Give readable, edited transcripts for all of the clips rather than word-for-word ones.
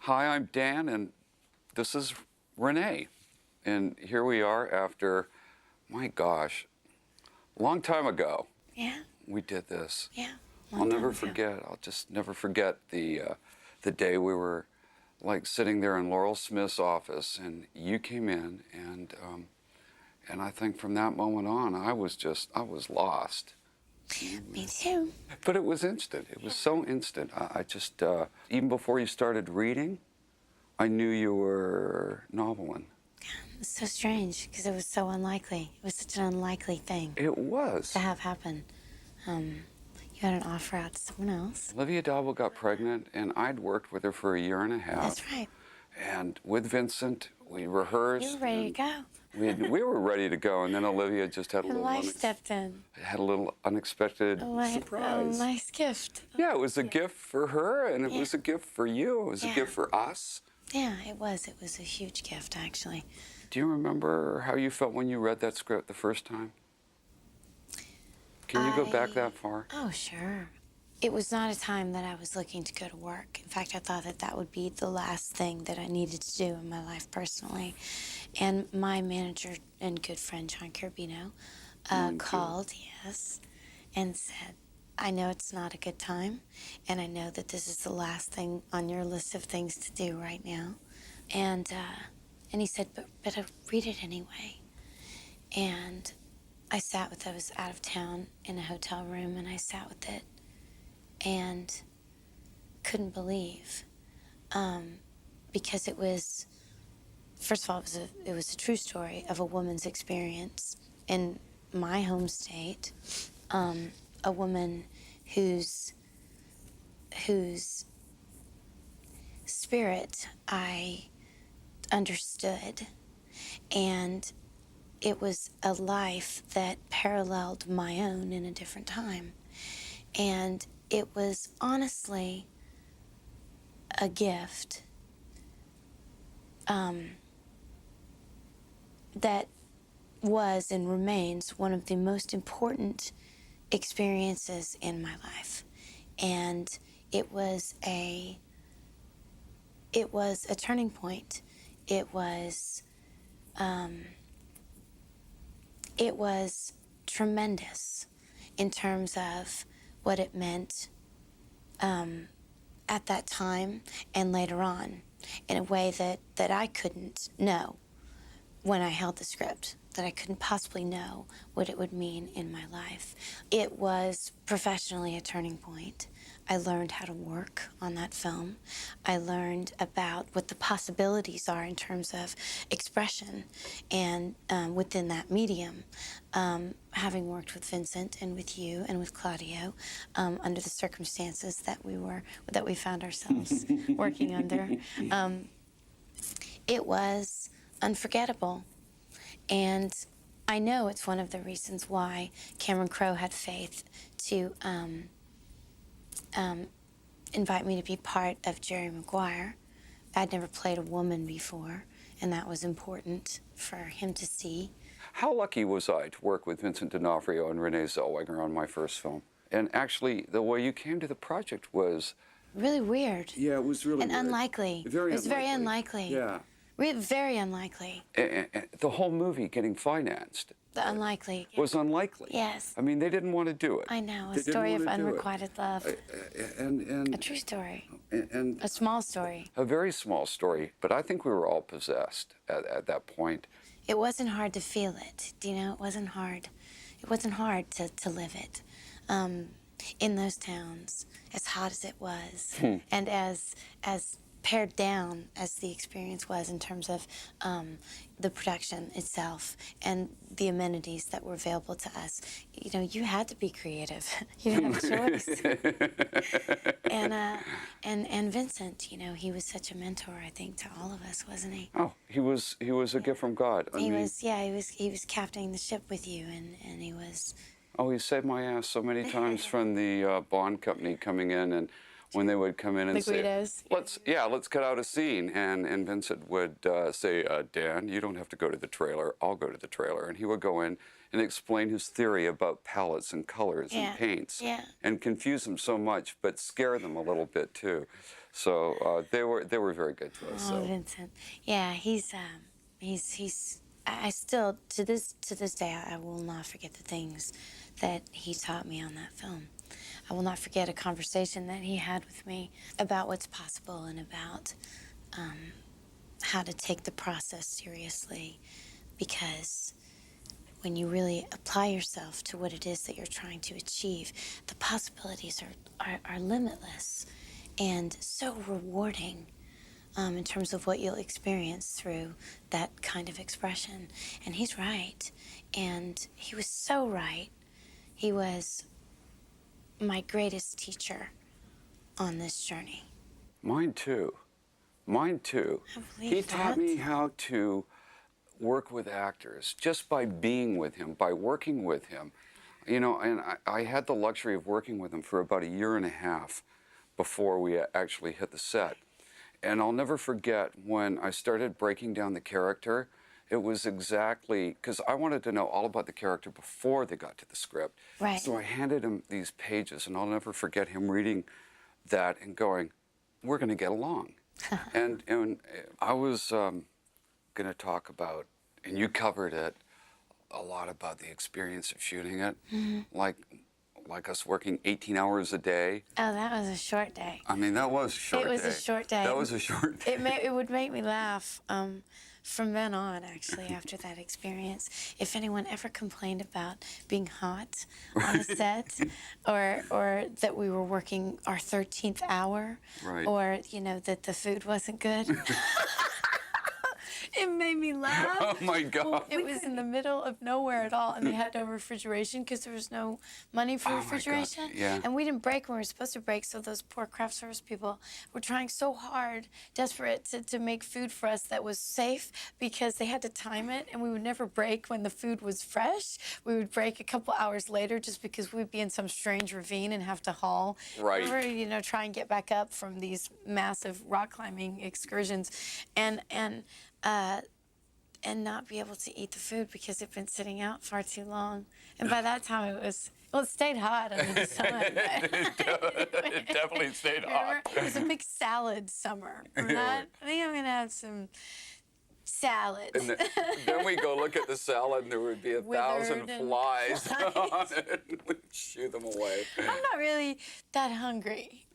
Hi, I'm Dan, and this is Renee. And here we are after, my gosh, a long time ago. Yeah. We did this. Yeah. I'll never forget. I'll just never forget the day we were like sitting there in Laurel Smith's office, and you came in, and I think from that moment on, I was lost. Me too. But it was instant. It was so instant. I just, even before you started reading, I knew you were noveling. It was so strange because it was so unlikely. It was such an unlikely thing It was. to have happen. You had an offer out to someone else. Olivia Dobble got pregnant, and I'd worked with her for a year and a half. That's right. And with Vincent, we rehearsed. You were ready to go. We were ready to go, and then Olivia just had a And little life stepped in. had a little unexpected surprise. A nice gift. Yeah, it was a gift for her, and it was a gift for you. It was a gift for us. Yeah, it was. It was a huge gift, actually. Do you remember how you felt when you read that script the first time? Can you go back that far? Oh, sure. It was not a time that I was looking to go to work. In fact, I thought that that would be the last thing that I needed to do in my life personally. And my manager and good friend, John Carabino, called, and said, I know it's not a good time, and I know that this is the last thing on your list of things to do right now. And he said, but read it anyway. And I was out of town in a hotel room, and I sat with it and couldn't believe, because it was, first of all, it was a true story of a woman's experience in my home state, a woman whose spirit I understood, and it was a life that paralleled my own in a different time. And it was honestly a gift that was and remains one of the most important experiences in my life. And it was a turning point. It was tremendous in terms of what it meant at that time and later on, in a way that I couldn't know when I held the script, that I couldn't possibly know what it would mean in my life. It was professionally a turning point. I learned how to work on that film. I learned about what the possibilities are in terms of expression and within that medium. Having worked with Vincent and with you and with Claudio under the circumstances that we found ourselves working under, it was unforgettable. And I know it's one of the reasons why Cameron Crowe had faith to invite me to be part of Jerry Maguire. I'd never played a woman before, and that was important for him to see. How lucky was I to work with Vincent D'Onofrio and Renée Zellweger on my first film? And actually, the way you came to the project was... really weird. Yeah, it was really and weird. Unlikely. Very it was unlikely. very unlikely. Yeah. Very unlikely. And the whole movie getting financed... The unlikely. was unlikely. Yes. I mean, they didn't want to do it. I know, a story of unrequited love. And a true story. And a small story. A very small story, but I think we were all possessed at that point. It wasn't hard to feel it, do you know? It wasn't hard. It wasn't hard to live it. In those towns, as hot as it was, and as pared down as the experience was in terms of the production itself and the amenities that were available to us. You know, you had to be creative. You didn't have a choice. And Vincent, you know, he was such a mentor, I think, to all of us, wasn't he? Oh, he was a gift from God. He was captaining the ship with you, and he was... Oh, he saved my ass so many times from the Bond company coming in, and when they would come in and say, let's cut out a scene, and Vincent would say, Dan, you don't have to go to the trailer, I'll go to the trailer. And he would go in and explain his theory about palettes and colors Yeah, and paints, yeah. and confuse them so much, but scare them a little bit too. So they were very good to us. Oh, So Vincent. Yeah, he's I still to this day I will not forget the things that he taught me on that film. I will not forget a conversation that he had with me about what's possible and about how to take the process seriously, because when you really apply yourself to what it is that you're trying to achieve, the possibilities are limitless and so rewarding, in terms of what you'll experience through that kind of expression. And he's right. And he was so right. He was my greatest teacher on this journey. mine too. Mine too. I believe He taught that. me how to work with actors just by being with him, by working with him. You know, and I had the luxury of working with him for about a year and a half before we actually hit the set. And I'll never forget when I started breaking down the character. It was exactly because I wanted to know all about the character before they got to the script. Right. So I handed him these pages, and I'll never forget him reading that and going, "We're going to get along." and I was going to talk about, and you covered it a lot, about the experience of shooting it, like us working 18 hours a day. Oh, that was a short day. I mean, that was a short day. It was a short day. That was a short day. It would make me laugh from then on, actually, after that experience. If anyone ever complained about being hot on a set, or that we were working our 13th hour, Right. or, that the food wasn't good. It made me laugh. Oh my God. Well, it was in the middle of nowhere at all, and they had no refrigeration because there was no money for Oh my God, refrigeration. yeah. And we didn't break when we were supposed to break, so those poor craft service people were trying so hard, desperate to make food for us that was safe, because they had to time it, and we would never break when the food was fresh. We would break a couple hours later just because we'd be in some strange ravine and have to haul. Right. Or, try and get back up from these massive rock climbing excursions. And not be able to eat the food because it'd been sitting out far too long. And by that time it stayed hot under the sun. It definitely stayed hot. It was a big salad summer. I think I'm gonna have some salad. And then we go look at the salad, and there would be 1,000 Withered and flies on it. We'd shoo them away. I'm not really that hungry.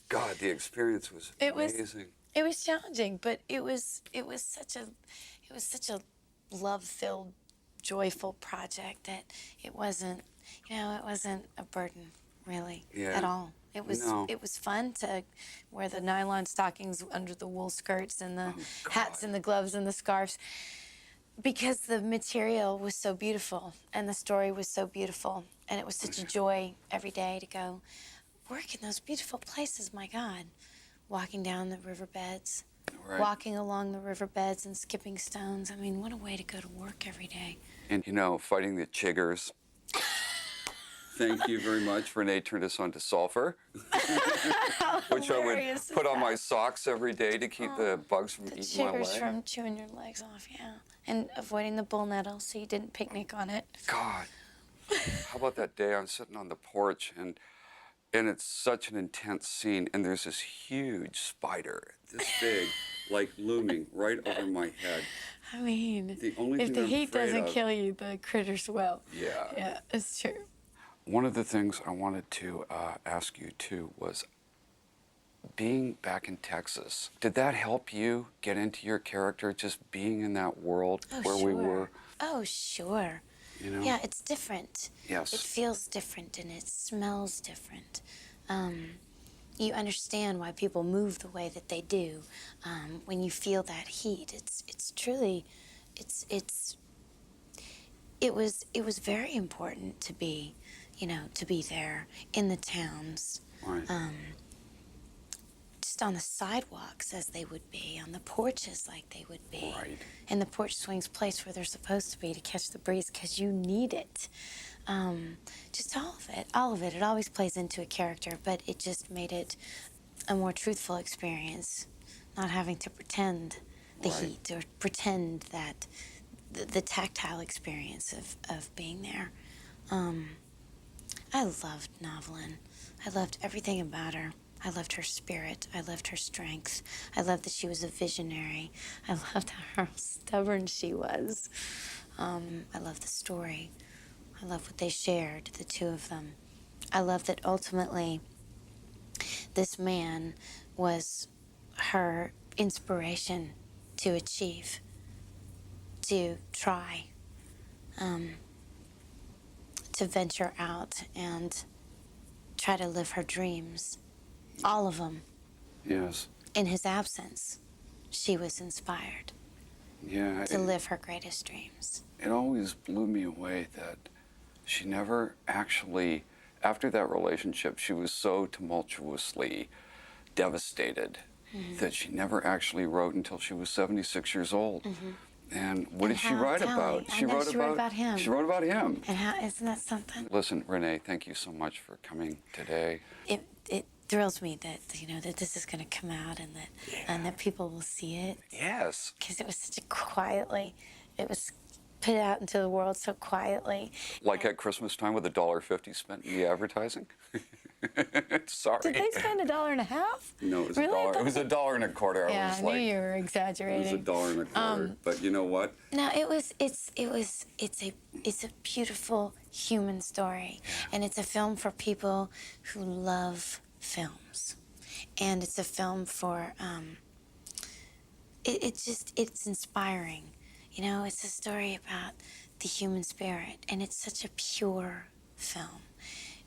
God, the experience was amazing. It was challenging, but it was such a love-filled, joyful project that it wasn't a burden, really, at all. It was fun to wear the nylon stockings under the wool skirts and the hats and the gloves and the scarves, because the material was so beautiful and the story was so beautiful, and it was such a joy every day to go work in those beautiful places. My God. Walking down the riverbeds, walking along the riverbeds and skipping stones. I mean, what a way to go to work every day. And, fighting the chiggers. Thank you very much. Renee turned us on to sulfur, which I would put on my socks every day to keep the bugs from eating my leg. Chiggers from chewing your legs off, yeah. And avoiding the bull nettle so you didn't picnic on it. God, how about that day I'm sitting on the porch, and it's such an intense scene, and there's this huge spider, this big, like looming right over my head. I mean, The only if thing the I'm heat afraid doesn't of- kill you, the critters will. Yeah. Yeah, it's true. One of the things I wanted to ask you too was being back in Texas. Did that help you get into your character, just being in that world where we were? Oh, sure. Yeah, it's different. Yes. It feels different and it smells different. You understand why people move the way that they do. When you feel that heat, it's truly, it was very important to be, to be there in the towns. Right. Just on the sidewalks as they would be, on the porches like they would be. Right. And the porch swings placed where they're supposed to be to catch the breeze because you need it. Just all of it. It always plays into a character, but it just made it a more truthful experience, not having to pretend the heat or pretend that the tactile experience of being there. I loved Novelin. I loved everything about her. I loved her spirit. I loved her strength. I loved that she was a visionary. I loved how stubborn she was. I loved the story. I loved what they shared, the two of them. I loved that ultimately this man was her inspiration to achieve, to try, to venture out and try to live her dreams. All of them. Yes. In his absence, she was inspired Yeah. to live her greatest dreams. It always blew me away that she never actually, after that relationship, she was so tumultuously devastated that she never actually wrote until she was 76 years old. And what did she write about? She wrote about him. She wrote about him. And how, isn't that something? Listen, Renee, thank you so much for coming today. It thrills me that, you know, that this is going to come out and that people will see it. Yes. Because it was such a quietly, it was put out into the world so quietly. Like at Christmas time with $1.50 spent in the advertising? Sorry. Did they spend $1.50? No, it was Really? $1. It was $1.25. Yeah, I knew you were exaggerating. It was $1.25. But you know what? No, it's a beautiful human story, and it's a film for people who love films, and it's a film for it's inspiring. You know, it's a story about the human spirit, and it's such a pure film.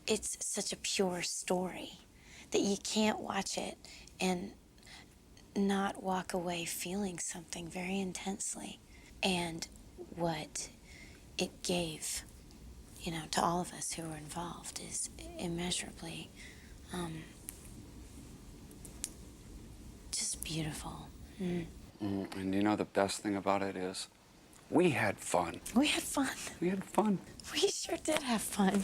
It's such a pure story that you can't watch it and not walk away feeling something very intensely. And what it gave, you know, to all of us who were involved is immeasurably just beautiful. And you know the best thing about it is we had fun. We had fun. We had fun. We sure did have fun.